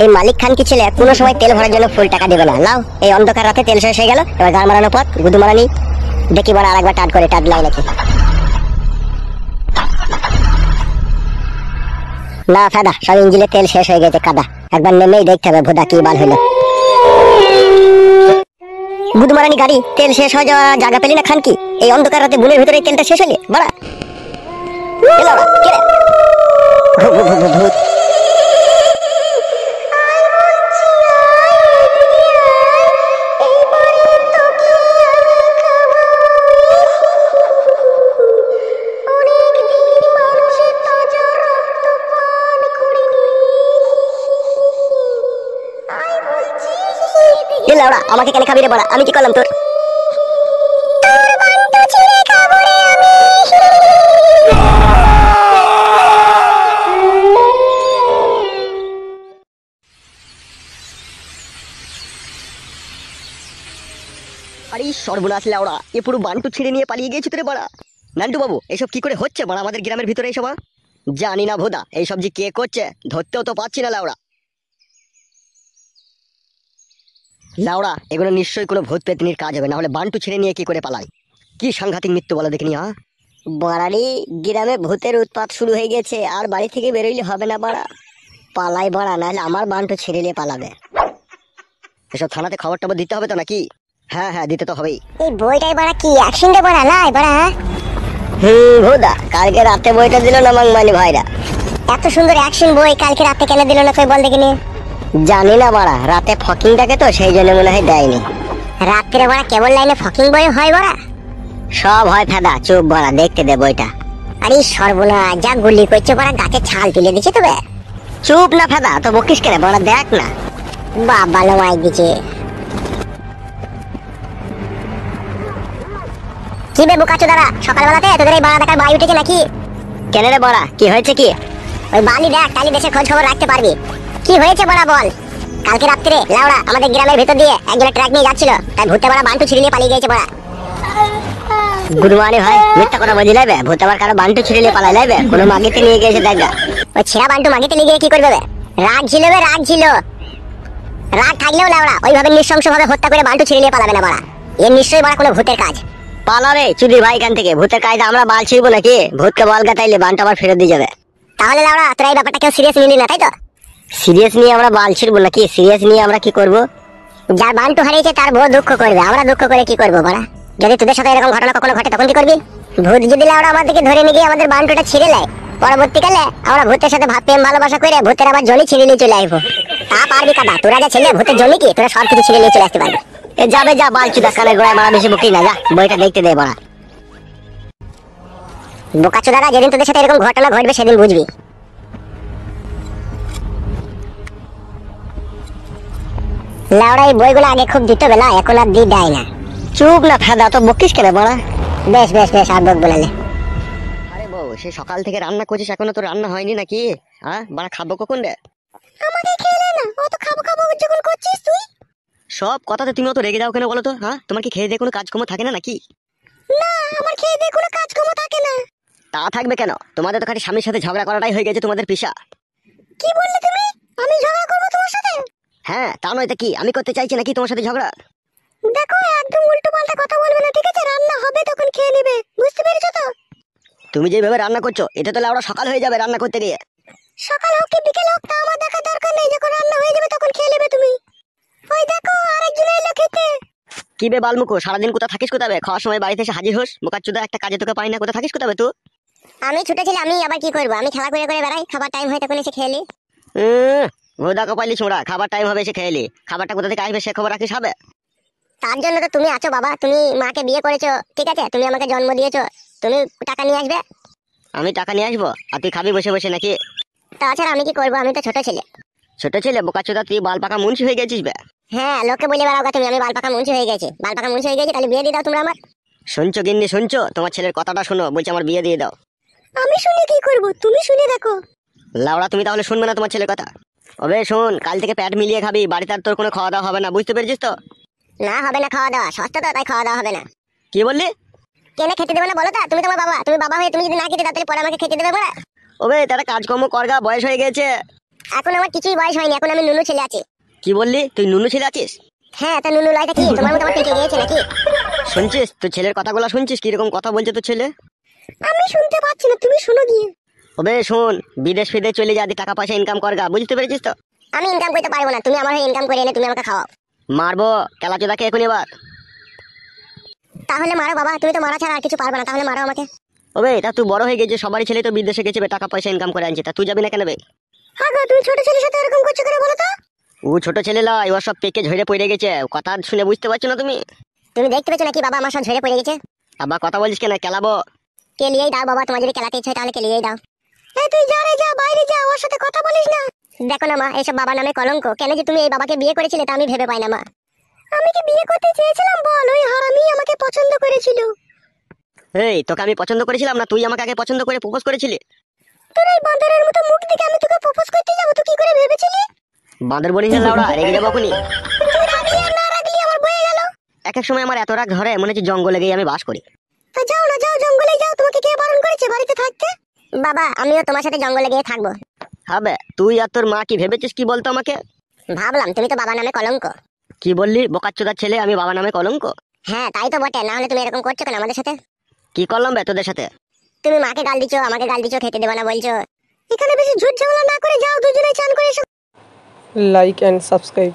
এই মালিক খান কি ছেলে কোনো সময় তেল ভরার জন্য ফুল টাকা দেবে না। লাও এই অন্ধকার রাতে তেল শেষ হয়ে গেল, এবার গাড় মারানো পথ গুদু মারানি দেখি বড় আরেকবার টাট করে টাট লাই নাকি না। ফাদা সব ইঞ্জিনে তেল শেষ হয়ে গেছে, কাদা একবার নেমেই দেখতে হবে ভোদা কি বাল হইলো। গুদু মারানি গাড়ি তেল শেষ হয়ে যাওয়া জায়গা পেলি না খান কি? এই অন্ধকার রাতে বুনের ভিতরে তেলটা শেষ হলে বড়া ভূত আমাকে কেন খাবি রে বড়া? আমি কি করলাম তোর? আরে সর্বনাশ লাউড়া, এ পুরো বান্টু ছিঁড়ে নিয়ে পালিয়ে গিয়েছে তোরে বড়া। নান্টু বাবু এসব কি করে হচ্ছে বড়া আমাদের গ্রামের ভিতরে এইসব? জানি না ভোদা, এইসব যে কে করছে ধরতেও তো পাচ্ছি না লাউড়া। লাউড়া এগুলো নিশ্চয়ই কোনো ভূত পেতনির কাজ হবে, না হলে বান্টু ছিঁড়ে নিয়ে কি করে পালায়? কি সাংঘাতিক মৃত্যু বলো দেখিনি। বড়ারি গ্রামে ভূতের উৎপাত শুরু হয়ে গেছে, আর বাড়ি থেকে বেরোইলে হবে না বড়া। পালাই বড়া, নাহলে আমার বান্টু ছিঁড়ে নিয়ে পালাবে। এসব থানাতে খবর টবর দিতে হবে তো নাকি? হ্যাঁ হ্যাঁ দিতে তো হবেই। এই বইটাই বড়া কি অ্যাকশন দে বড়া লাই বড়া। ভোদা কালকে রাতে বইটা দিল না মাংমানি ভাইরা। এত সুন্দর অ্যাকশন বই কালকে রাতে কেন দিল না কই বল দেখিনি? জানি না বড়া, রাতে ফকিং ডাকে তো সেই জন্য মনে হয় দেয়নি। রাত্রে বড়া কেবল লাইনে ফকিং বই হয় বড়া? সব হয় ফাদা, চুপ বড়া, দেখতে দে বইটা। আরে সর্বনাশ, যা গুলি করছে বড়া, গাছে ছাল তুলে দিচ্ছে তবে। চুপ না ফাদা, তো বকিস কেন বড়া, দেখ না। বাবা লো মাই দিছে। কি বে বোকাচো দাদা, সকালবেলাতে তোদের এই বাড়া দেখার বাড়ি উঠেছে নাকি? কেন রে বড়া, কি হয়েছে কি? ওই বালি দেখ, তালি দেশের খোঁজ খবর রাখতে পারবি। কি হয়েছে বড়া বল। কালকে রাত্রে লাউড়া আমাদের গ্রামের ভেতর দিয়ে একজনের ট্রাক নিয়ে যাচ্ছিল, তাই ভূতে বড়া বান্টু ছিঁড়ে নিয়ে পালিয়ে গেছে বড়া। গুরুমানি ভাই মিথ্যা কথা বলি লাইবে, ভূতে আবার কারো বান্টু ছিঁড়ে নিয়ে পালাই লাইবে? কোনো মাগিতে নিয়ে গেছে দেখা। ওই ছেঁড়া বান্টু মাগিতে নিয়ে গিয়ে কি করবে? রাগ ছিল বে, রাগ ছিল। রাগ থাকলেও লাউড়া ওইভাবে নৃশংস ভাবে হত্যা করে বান্টু ছিঁড়ে নিয়ে পালাবে না বড়া। এর নিশ্চয়ই বড়া কোনো ভূতের কাজ। পালা রে চুদি ভাই এখান থেকে, ভূতের কাজ আমরা বাল ছিড়বো নাকি? ভূতকে বল গাতাইলে বান্টু আবার ফেরত দিয়ে যাবে। তাহলে লাউড়া তোরা এই ব্যাপারটা কেউ সিরিয়াস নিলি না তাই তো? সিরিয়াস নিয়ে আমরা বাল ছিড়বো নাকি? সিরিয়াস নিয়ে আমরা কি করব? যার বান্টু হারিয়েছে তার বউ দুঃখ করবে, আমরা দুঃখ করে কি করবো বড়া? যদি তোদের সাথে এরকম ঘটনা কখনো ঘটে তখন কি করবি? ভূত যদি লাউড়া আমাদেরকে ধরে নিয়ে গিয়ে আমাদের বান্টুটা ছিঁড়ে নেয়, পরবর্তীকালে আমরা ভূতের সাথে প্রেম ভালোবাসা করে ভূতের আবার জলি ছিঁড়ে নিয়ে চলে আসবো। তা পারবি কাদা? তোরা যা ছেলে ভূতের জলি কি, তোরা সব কিছু ছিঁড়ে নিয়ে চলে আসতে পারবি। এ যাবে যা, বালচুদা কানে গোড়ায় মারা বেশি বকি না, যা বইটা দেখতে দে বড়া। বোকাচো দাদা, যেদিন তোদের সাথে এরকম ঘটনা ঘটবে সেদিন বুঝবি। লাউড়া এই বইগুলো আগে খুব দিত বেলা, এখন আর দি দেয় না। চুপ না ফাদা, তো বকিস কেন বড়া? বেশ বেশ বেশ, আর বক বলালে। আরে বউ, সে সকাল থেকে রান্না করছিস, এখনো তো রান্না হয়নি নাকি? হ্যাঁ বড়া, খাবো কখন রে? আমাকে খেলে না, অত খাবো খাবো যখন করছিস তুই। সব কথাতে তুমি অত রেগে যাও কেন বলো তো? হ্যাঁ তোমার কি খেয়ে দিয়ে কোনো কাজকর্ম থাকে না নাকি? না, আমার খেয়ে দিয়ে কোনো কাজকর্ম থাকে না। তা থাকবে কেন? তোমাদের তো খালি স্বামীর সাথে ঝগড়া করাটাই হয়ে গেছে তোমাদের পেশা। কি বললে তুমি? আমি ঝগড়া করবো তোমার সাথে? হ্যাঁ, তা নয় তো কি, আমি করতে চাইছি নাকি তোমার সাথে ঝগড়া? দেখো একদম উল্টো পাল্টা কথা বলবে না, ঠিক আছে? রান্না হবে তখন খেয়ে নেবে, বুঝতে পেরেছো তো? তুমি যেভাবে রান্না করছো এতে তো লাউড়া সকাল হয়ে যাবে রান্না করতে গিয়ে। সকাল হোক কি বিকেল হোক তা আমার দেখার দরকার নেই, যখন রান্না হয়ে যাবে তখন খেয়ে নেবে তুমি। ওই দেখো আরেকজন এলো খেতে। কি বে বালমুখো, সারাদিন কোথা থাকিস কোথাবে? খাওয়ার সময় বাড়িতে এসে হাজির হোস, বোকাচোদা একটা কাজে তোকে পাই না, কোথা থাকিস কোথাবে তুই? আমি ছুটে ছিলাম, আমি আবার কি করবো? আমি খেলা করে করে বেড়াই, খাবার টাইম হয় তখন এসে খেয়ে নি। ভোদা কপালি ছোড়া, খাবার টাইম হবে এসে খেয়ে নি? খাবারটা কোথা থেকে আসবে সে খবর রাখিস হবে? তার জন্য তো তুমি আছো বাবা, তুমি মাকে বিয়ে করেছো, ঠিক আছে? তুমি আমাকে জন্ম দিয়েছো, তুমি টাকা নিয়ে আসবে। আমি টাকা নিয়ে আসবো আর তুই খাবি বসে বসে নাকি? তাছাড়া আমি কি করবো, আমি তো ছোট ছেলে। ছোট ছেলে বোকাচোদা, তুই বাল পাকা মুন্সি হয়ে গেছিস বে। হ্যাঁ, লোকে বলে বেড়াও তুমি আমি বাল পাকা মুন্সি হয়ে গেছি। বাল পাকা মুন্সি হয়ে গেছি, তাহলে বিয়ে দিয়ে দাও তোমরা আমার। শুনছো গিন্নি শুনছো? তোমার ছেলের কথাটা শোনো, বলছে আমার বিয়ে দিয়ে দাও। আমি শুনে কি করব, তুমি শুনে দেখো। লাউড়া তুমি তাহলে শুনবে না তোমার ছেলের কথা? ওবে শোন, কাল থেকে পেট মিলিয়ে খাবি, বাড়িতে আর তোর কোনো খাওয়া দাওয়া হবে না, বুঝতে পেরেছিস তো? না হবে না খাওয়া দাওয়া, সস্তা তো তাই খাওয়া দাওয়া হবে না। কি বললি? কেন খেতে দেবে না বলো তা? তুমি তোমার বাবা, তুমি বাবা হয়ে তুমি যদি না খেতে দাও তাহলে পরে আমাকে খেতে দেবে বড়া? ওবে তারা কাজকর্ম করগা, বয়স হয়ে গেছে। এখন আমার কিছুই বয়স হয়নি, এখন আমি নুনু ছেলে আছি। কি বললি, তুই নুনু ছেলে আছিস? হ্যাঁ, তা নুনু লাইটা কি তোমার মতো আমার পেকে গিয়েছে নাকি? শুনছিস তোর ছেলের কথাগুলো শুনছিস, কিরকম কথা বলছে তোর ছেলে? আমি শুনতে পাচ্ছি না, তুমি শোনো গিয়ে। ওবে শোন, বিদেশ ফিদেশ চলে যা, দিয়ে টাকা পয়সা ইনকাম করগা, বুঝতে পেরেছিস তো? আমি ইনকাম করতে পারবো না, তুমি আমার হয়ে ইনকাম করে এনে তুমি আমাকে খাওয়াও। মারবো কেলাচোদাকে এখন এবার। তাহলে মারো বাবা, তুমি তো মারা ছাড়া আর কিছু পারবে না, তাহলে মারো আমাকে। ওবে এটা তুই বড় হয়ে গেছে, সবারই ছেলে তো বিদেশে গেছে বে, টাকা পয়সা ইনকাম করে আনছে, তা তুই যাবি না কেন বে? হ্যাঁ গো, তুমি ছোট ছেলের সাথে এরকম করছো কেন বলো তো? ও ছোট ছেলে লয়, ও সব পেকে ঝরে পড়ে গেছে, কথা শুনে বুঝতে পারছো না তুমি? তুমি দেখতে পেছো নাকি বাবা আমার সব ঝরে পড়ে গেছে? আবার কথা বলছিস কেন, কেলাবো। কেলিয়েই দাও বাবা, তোমার যদি খেলাতে ইচ্ছে হয় তাহলে কেলিয়েই দাও। এই তুই যা রে, যা বাইরে যা, ওর সাথে কথা বলিস না। দেখো না মা, এইসব বাবা নামে কলঙ্ক, কেন যে তুমি এই বাবাকে বিয়ে করেছিলে তা আমি ভেবে পাই না মা। আমি কি বিয়ে করতে চেয়েছিলাম বল? ওই হারামি আমাকে পছন্দ করেছিল। এই তোকে আমি পছন্দ করেছিলাম না, তুই আমাকে আগে পছন্দ করে প্রপোজ করেছিলি? তোর এই বাঁদরের মতো মুখ দেখে আমি তোকে প্রপোজ করতে যাবো, তুই কি করে ভেবেছিলি? বাঁদর বলিস না লাউড়া, রেগে যাবো এখনই। তুই রাখলি আর না রাখলি আমার বয়ে গেল। এক এক সময় আমার এত রাগ ধরে, মনে হচ্ছে জঙ্গলে গিয়ে আমি বাস করি। তা যাও না, যাও জঙ্গলে যাও, তোমাকে কে বারণ করেছে বাড়িতে থাকতে? বাবা আমিও তোমার সাথে জঙ্গলে গিয়ে থাকবো। হবে, তুই আর তোর মা কি ভেবেছিস কি বলতো আমাকে? ভাবলাম তুমি তো বাবা নামে কলঙ্ক। কি বললি, বোকাচ্চোদার ছেলে, আমি বাবা নামে কলঙ্ক? হ্যাঁ তাই তো বটে, না হলে তুমি এরকম করছো কেন আমাদের সাথে? কি করলাম বে তোদের সাথে? তুমি মাকে গাল দিছো, আমাকে গাল দিছো, খেতে দেবো না বলছো। এখানে বেশি ঝুট ঝামেলা না করে যাও, দুজনে চান করে এসো। like and subscribe.